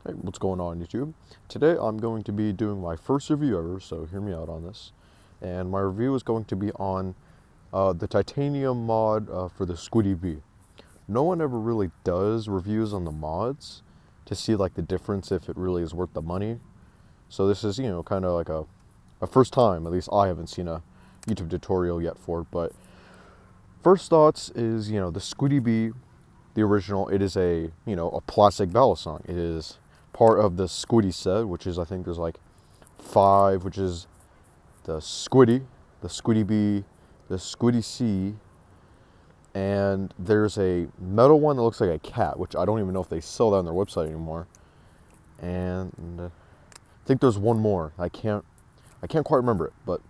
Hey, what's going on YouTube? Today I'm going to be doing my first review ever, so hear me out on this. And my review is going to be on the titanium mod for the Squidy-B. No one ever really does reviews on the mods to see like the difference if it really is worth the money. So this is, kind of like a first time, at least I haven't seen a YouTube tutorial yet for it. But first thoughts is, the Squidy-B, the original, it is a plastic battle song. It is part of the Squiddy set, which is, I think there's like 5, which is the Squiddy, the Squidy-B, the Squidy-C, and there's a metal one that looks like a cat, which I don't even know if they sell that on their website anymore. And I think there's one more. I can't quite remember it, but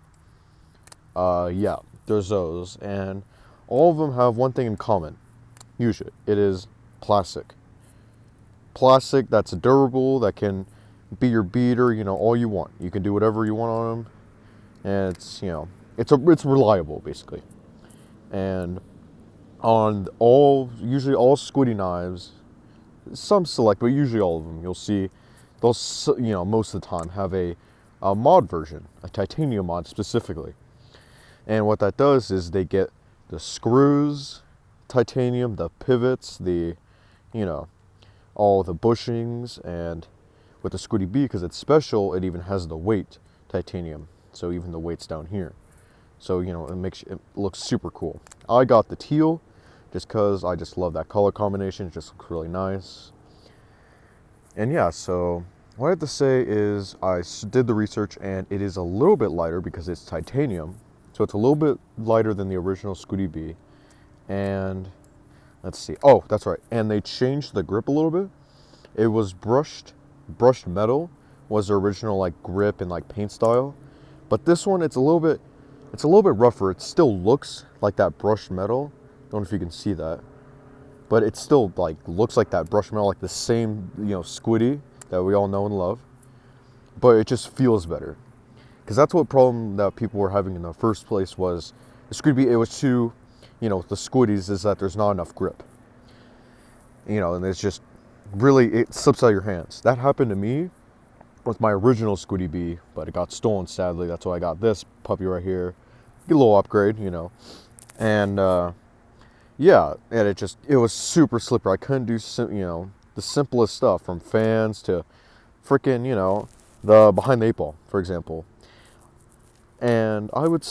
yeah, there's those, and all of them have one thing in common. Usually, it is plastic. Plastic that's durable, that can be your beater, all you want. You can do whatever you want on them, and it's reliable basically. And on usually all Squiddy knives, some select, but usually all of them, you'll see they'll most of the time have a mod version, a titanium mod specifically. And what that does is they get the screws, titanium, the pivots, the you know all the bushings, and with the Squidy-B, because it's special, it even has the weight titanium. So even the weight's down here. So, it looks super cool. I got the teal just because I just love that color combination. It just looks really nice. And yeah, so what I have to say is I did the research, and it is a little bit lighter because it's titanium. So it's a little bit lighter than the original Squidy-B. And let's see. Oh, that's right. And they changed the grip a little bit. It was brushed metal was the original like grip and like paint style. But this one it's a little bit rougher. It still looks like that brushed metal. Don't know if you can see that. But it still like looks like that brushed metal, like the same, Squiddy that we all know and love. But it just feels better. Because that's what problem that people were having in the first place was the Squiddy, it was too, the Squiddies is that there's not enough grip. And it's just really, it slips out of your hands. That happened to me with my original Squidy-B, but it got stolen sadly. That's why I got this puppy right here. Get a little upgrade, And yeah, and it was super slippery. I couldn't do, the simplest stuff from fans to freaking, the behind the 8 ball, for example. And I would,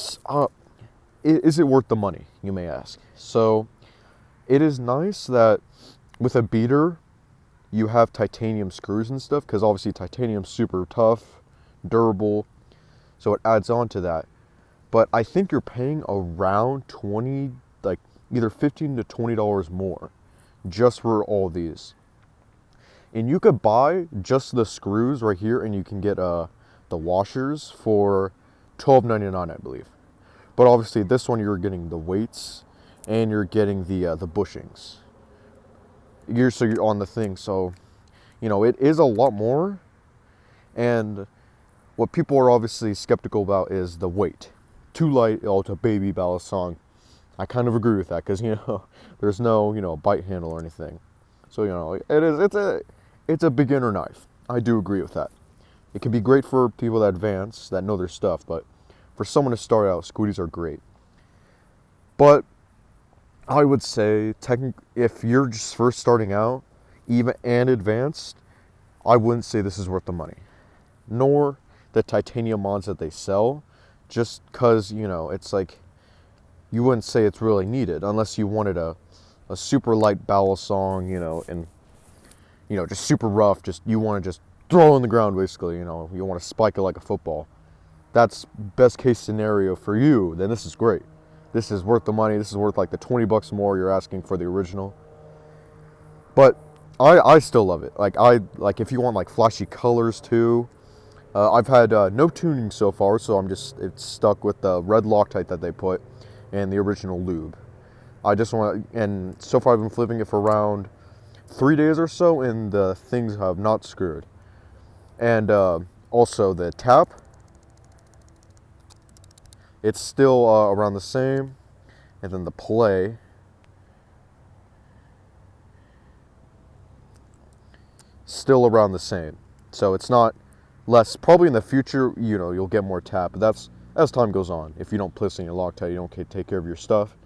is it worth the money, you may ask? So it is nice that with a beater, you have titanium screws and stuff, because obviously titanium's super tough, durable, so it adds on to that. But I think you're paying around 20, like either $15 to $20 more just for all these. And you could buy just the screws right here, and you can get the washers for $12.99, I believe. But obviously this one you're getting the weights, and you're getting the bushings. You're on the thing, so it is a lot more. And what people are obviously skeptical about is the weight. Too light, it's a baby ballast song. I kind of agree with that because there's no bite handle or anything. So it's a beginner knife. I do agree with that. It can be great for people that advance, that know their stuff, but for someone to start out, Squiddies are great. But I would say, if you're just first starting out, even and advanced, I wouldn't say this is worth the money, nor the titanium mods that they sell, just because, it's like, you wouldn't say it's really needed unless you wanted a super light bowel song, and, just super rough, just, you want to just throw on the ground, basically, you want to spike it like a football. That's best case scenario for you, then this is great. This is worth the money. This is worth like the $20 more you're asking for the original. But I still love it. Like if you want like flashy colors too. I've had no tuning so far, so it's stuck with the red Loctite that they put and the original lube. I just want, and so far I've been flipping it for around 3 days or so, and the things have not screwed. And also the tap, it's still around the same. And then the play, still around the same. So it's not less. Probably in the future, you know, you'll get more tap, but that's as time goes on. If you don't listen your Loctite, you don't take care of your stuff.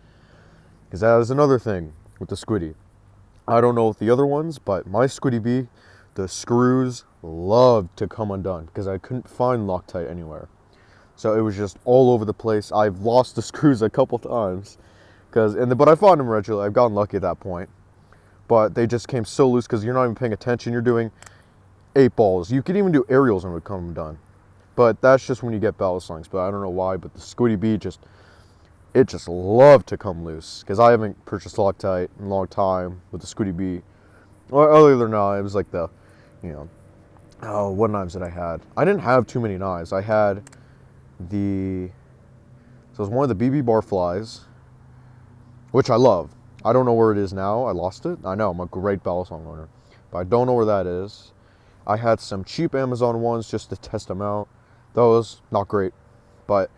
Because that is another thing with the Squiddy. I don't know with the other ones, but my Squidy-B, the screws loved to come undone because I couldn't find Loctite anywhere. So it was just all over the place. I've lost the screws a couple times, but I found them regularly. I've gotten lucky at that point. But they just came so loose because you're not even paying attention. You're doing 8-balls. You could even do aerials and it would come undone. But that's just when you get ballast lines. But I don't know why. But the Squidy-B it just loved to come loose because I haven't purchased Loctite in a long time with the Squidy-B. Or other than it was like the, you know, oh, what knives did I had? I didn't have too many knives. I had so it was one of the BB bar flies, which I love. I don't know where it is now. I lost it. I know I'm a great ballast line owner, but I don't know where that is. I had some cheap Amazon ones just to test them out. Those, not great, but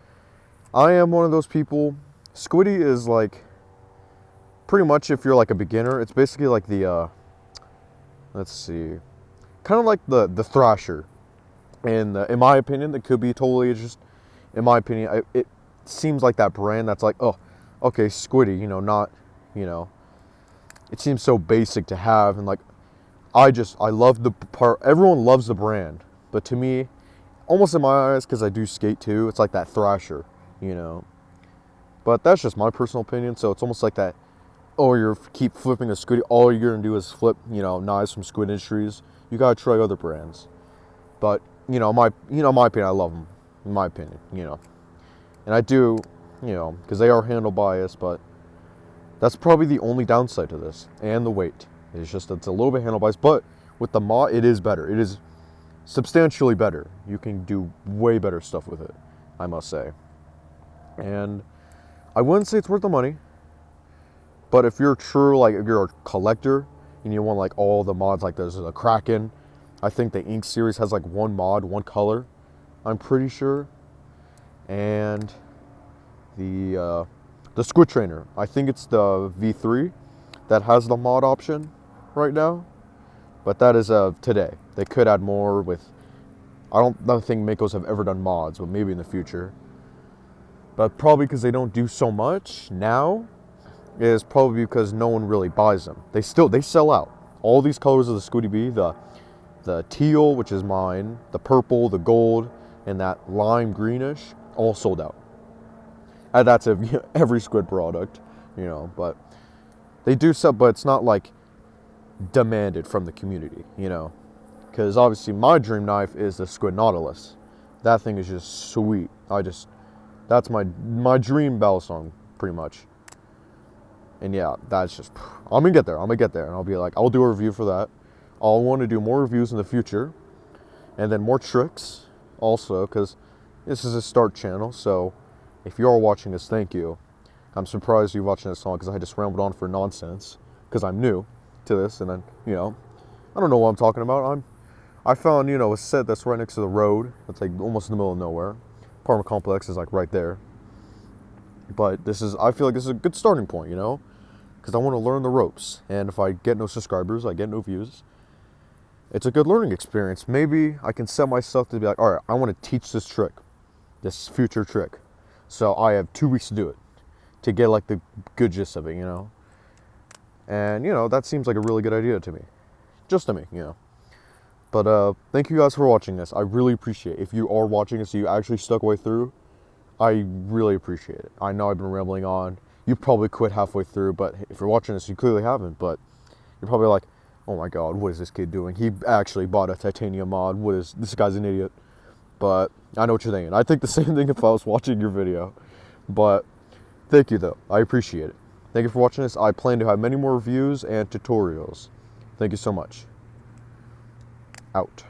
I am one of those people. Squiddy is like, pretty much if you're like a beginner, it's basically like the, let's see, kind of like the Thrasher. And in my opinion, it could be totally just, in my opinion, it seems like that brand that's like, oh, okay, Squiddy, you know, not, you know, it seems so basic to have. And like, I love the part, everyone loves the brand. But to me, almost in my eyes, because I do skate too, it's like that Thrasher, you know. But that's just my personal opinion. So it's almost like that, oh, you keep flipping a Squiddy, all you're going to do is flip, you know, knives from Squid Industries. You got to try other brands. But, my opinion, I love them, in my opinion, you know. And I do, you know, because they are handle biased, but that's probably the only downside to this. And the weight. It's just, it's a little bit handle biased, but with the mod, it is better. It is substantially better. You can do way better stuff with it, I must say. And I wouldn't say it's worth the money, but if you're true, like if you're a collector and you want like all the mods, like there's a Kraken, I think the Ink series has like one mod, one color, I'm pretty sure. And the Squid Trainer, I think it's the V3 that has the mod option right now, but that is today. They could add more with, I don't think Makos have ever done mods, but maybe in the future. But probably because they don't do so much now, is probably because no one really buys them. They sell out. All these colors of the Squidy-B, the teal, which is mine, the purple, the gold, and that lime greenish, all sold out. And that's every Squid product, you know, but they do sell, but it's not like demanded from the community, you know, because obviously my dream knife is the Squid Nautilus. That thing is just sweet. That's my dream ballast song, pretty much. And yeah, that's just, I'm gonna get there, and I'll be like, I'll do a review for that. I'll want to do more reviews in the future, and then more tricks also, because this is a start channel, so if you are watching this, thank you. I'm surprised you're watching this long, because I just rambled on for nonsense, because I'm new to this, and then, you know, I don't know what I'm talking about. I found, you know, a set that's right next to the road, that's like almost in the middle of nowhere. Apartment complex is like right there. But I feel like this is a good starting point, you know, because I want to learn the ropes. And if I get no subscribers, I get no views, it's a good learning experience. Maybe I can set myself to be like, all right, I want to teach this trick, this future trick. So I have 2 weeks to do it, to get like the good gist of it, you know. And, you know, that seems like a really good idea to me. Just to me, you know. But thank you guys for watching this. I really appreciate it. If you are watching this, you actually stuck way through, I really appreciate it. I know I've been rambling on. You probably quit halfway through, but if you're watching this, you clearly haven't. But you're probably like, oh my God, what is this kid doing? He actually bought a titanium mod. This guy's an idiot. But I know what you're thinking. I think the same thing if I was watching your video. But thank you though, I appreciate it. Thank you for watching this. I plan to have many more reviews and tutorials. Thank you so much. Out.